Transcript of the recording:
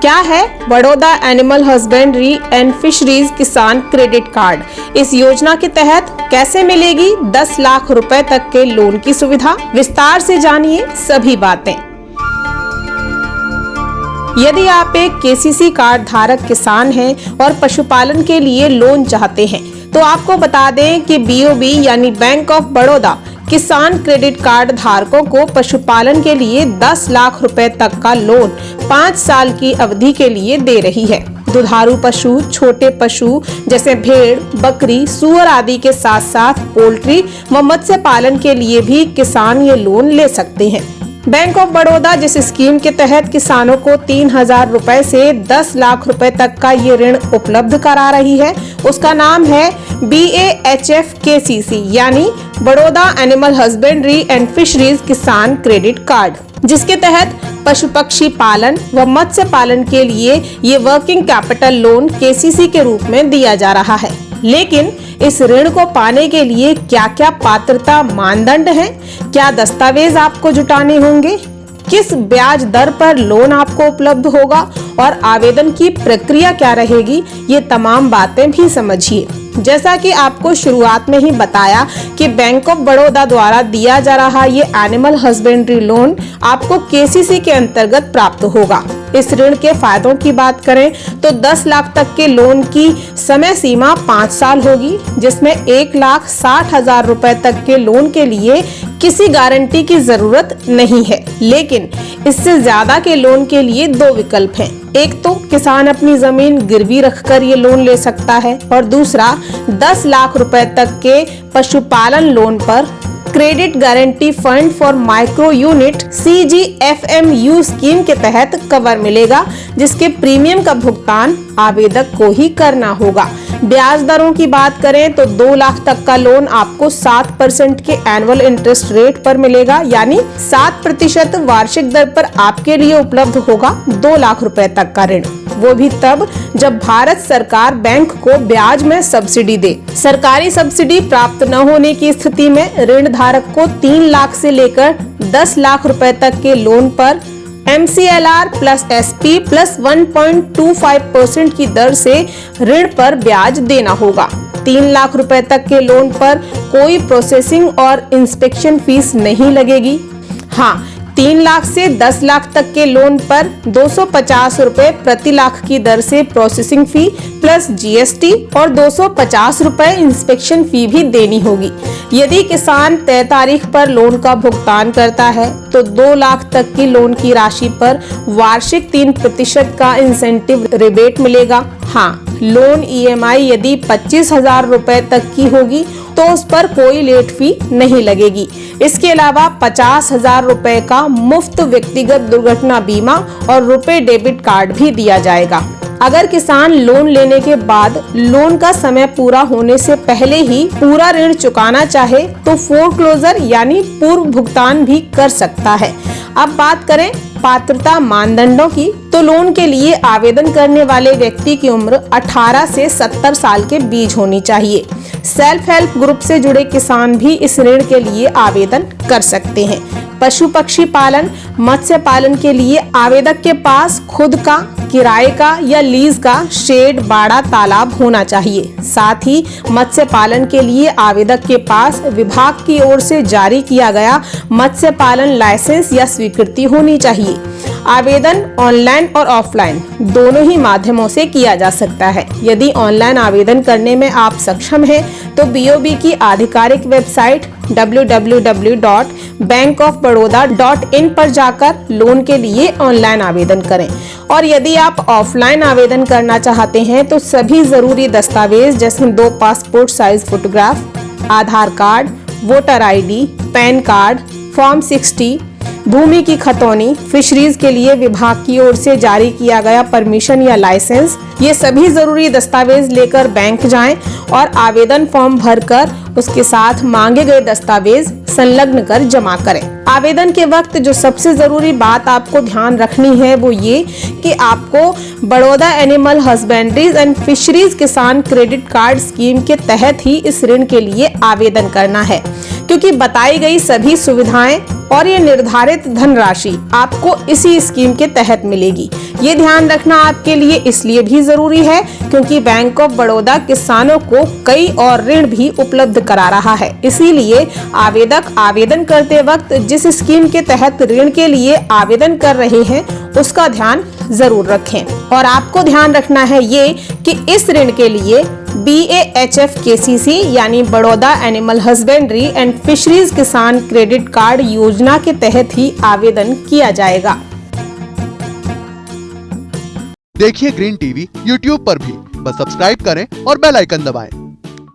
क्या है Baroda animal husbandry and fisheries किसान क्रेडिट कार्ड? इस योजना के तहत कैसे मिलेगी 10 लाख रुपए तक के लोन की सुविधा? विस्तार से जानिए सभी बातें। यदि आप एक केसीसी कार्ड धारक किसान हैं और पशुपालन के लिए लोन चाहते हैं, तो आपको बता दें कि बीओबी यानी बैंक ऑफ बड़ौदा किसान क्रेडिट कार्ड धारकों को पशुपालन के लिए 10 लाख रुपए तक का लोन 5 साल की अवधि के लिए दे रही है। दुधारू पशु, छोटे पशु जैसे भेड़, बकरी, सूअर आदि के साथ साथ पोल्ट्री व मत्स्य पालन के लिए भी किसान ये लोन ले सकते हैं। बैंक ऑफ बड़ौदा जिस स्कीम के तहत किसानों को 3,000 रुपए से 10 लाख रुपए तक का ये ऋण उपलब्ध करा रही है, उसका नाम है BAHF-KCC यानी Baroda animal husbandry and fisheries किसान क्रेडिट कार्ड, जिसके तहत पशु पक्षी पालन व मत्स्य पालन के लिए ये वर्किंग कैपिटल लोन केसीसी के रूप में दिया जा रहा है। लेकिन इस ऋण को पाने के लिए क्या क्या पात्रता मानदंड हैं? क्या दस्तावेज आपको जुटाने होंगे? किस ब्याज दर पर लोन आपको उपलब्ध होगा और आवेदन की प्रक्रिया क्या रहेगी? ये तमाम बातें भी समझिए। जैसा कि आपको शुरुआत में ही बताया कि बैंक ऑफ बड़ौदा द्वारा दिया जा रहा ये एनिमल हस्बेंड्री लोन आपको केसीसी के अंतर्गत प्राप्त होगा। इस ऋण के फायदों की बात करें तो 10 लाख तक के लोन की समय सीमा 5 साल होगी, जिसमें 1,60,000 रुपए तक के लोन के लिए किसी गारंटी की जरूरत नहीं है। लेकिन इससे ज्यादा के लोन के लिए 2 विकल्प हैं। एक तो किसान अपनी जमीन गिरवी रखकर ये लोन ले सकता है और दूसरा 10 लाख रुपए तक के पशुपालन लोन पर credit guarantee fund for micro unit CGFMU scheme के तहत कवर मिलेगा, जिसके प्रीमियम का भुगतान आवेदक को ही करना होगा। ब्याज दरों की बात करें तो 2 लाख तक का लोन आपको 7% के एनुअल इंटरेस्ट रेट पर मिलेगा, यानी 7% वार्षिक दर पर आपके लिए उपलब्ध होगा 2 लाख रुपए तक का ऋण। वो भी तब जब भारत सरकार बैंक को ब्याज में सब्सिडी दे। सरकारी सब्सिडी प्राप्त न होने की स्थिति में ऋण धारक को 3 लाख से लेकर 10 लाख रुपए तक के लोन पर MCLR प्लस SP प्लस 1.25% की दर से ऋण पर ब्याज देना होगा। 3 लाख रुपए तक के लोन पर कोई प्रोसेसिंग और इंस्पेक्शन फीस नहीं लगेगी। हाँ, 3 लाख से 10 लाख तक के लोन पर 250 रुपए प्रति लाख की दर से प्रोसेसिंग फी प्लस GST और 250 रुपए इंस्पेक्शन फी भी देनी होगी। यदि किसान तय तारीख पर लोन का भुगतान करता है तो 2 लाख तक की लोन की राशि पर वार्षिक 3% का इंसेंटिव रिबेट मिलेगा। हाँ, लोन EMI यदि 25,000 रुपए तक की होगी तो उस पर कोई लेट फी नहीं लगेगी। इसके अलावा 50,000 रुपए का मुफ्त व्यक्तिगत दुर्घटना बीमा और रुपए डेबिट कार्ड भी दिया जाएगा। अगर किसान लोन लेने के बाद लोन का समय पूरा होने से पहले ही पूरा ऋण चुकाना चाहे तो फोरक्लोजर यानी पूर्व भुगतान भी कर सकता है। अब बात करें पात्रता मानदंडों की, तो लोन के लिए आवेदन करने वाले व्यक्ति की उम्र 18 से 70 साल के बीच होनी चाहिए। सेल्फ हेल्प ग्रुप से जुड़े किसान भी इस ऋण के लिए आवेदन कर सकते हैं। पशु पक्षी पालन, मत्स्य पालन के लिए आवेदक के पास खुद का, किराए का या लीज का शेड, बाड़ा, तालाब होना चाहिए। साथ ही मत्स्य पालन के लिए आवेदक के पास विभाग की ओर से जारी किया गया मत्स्य पालन लाइसेंस या स्वीकृति होनी चाहिए। आवेदन ऑनलाइन और ऑफलाइन दोनों ही माध्यमों से किया जा सकता है। यदि ऑनलाइन आवेदन करने में आप सक्षम हैं तो BOB की आधिकारिक वेबसाइट www.bankofbaroda.in पर जाकर लोन के लिए ऑनलाइन आवेदन करें। और यदि आप ऑफलाइन आवेदन करना चाहते हैं तो सभी जरूरी दस्तावेज जैसे 2 passport size photograph, Aadhaar card, voter ID, PAN card, form 60, भूमि की खतौनी, फिशरीज के लिए विभाग की ओर से जारी किया गया परमिशन या लाइसेंस, ये सभी जरूरी दस्तावेज लेकर बैंक जाएं और आवेदन फॉर्म भरकर उसके साथ मांगे गए दस्तावेज संलग्न कर जमा करें। आवेदन के वक्त जो सबसे जरूरी बात आपको ध्यान रखनी है वो ये कि आपको बड़ौदा एनिमल हस्बेंड्रीज एंड फिशरीज किसान क्रेडिट कार्ड स्कीम के तहत ही इस ऋण के लिए आवेदन करना है, क्योंकि बताई गई सभी सुविधाएं और ये निर्धारित धनराशि आपको इसी स्कीम के तहत मिलेगी। ये ध्यान रखना आपके लिए इसलिए भी जरूरी है क्योंकि बैंक ऑफ बड़ौदा किसानों को कई और ऋण भी उपलब्ध करा रहा है। इसीलिए आवेदक आवेदन करते वक्त जिस स्कीम के तहत ऋण के लिए आवेदन कर रहे हैं उसका ध्यान जरूर रखें। और आपको ध्यान रखना है ये कि इस ऋण के लिए BAHF KCC यानी Baroda animal husbandry and fisheries किसान क्रेडिट कार्ड योजना के तहत ही आवेदन किया जाएगा। देखिए ग्रीन टीवी YouTube पर भी, बस सब्सक्राइब करें और बेल आइकन दबाएं।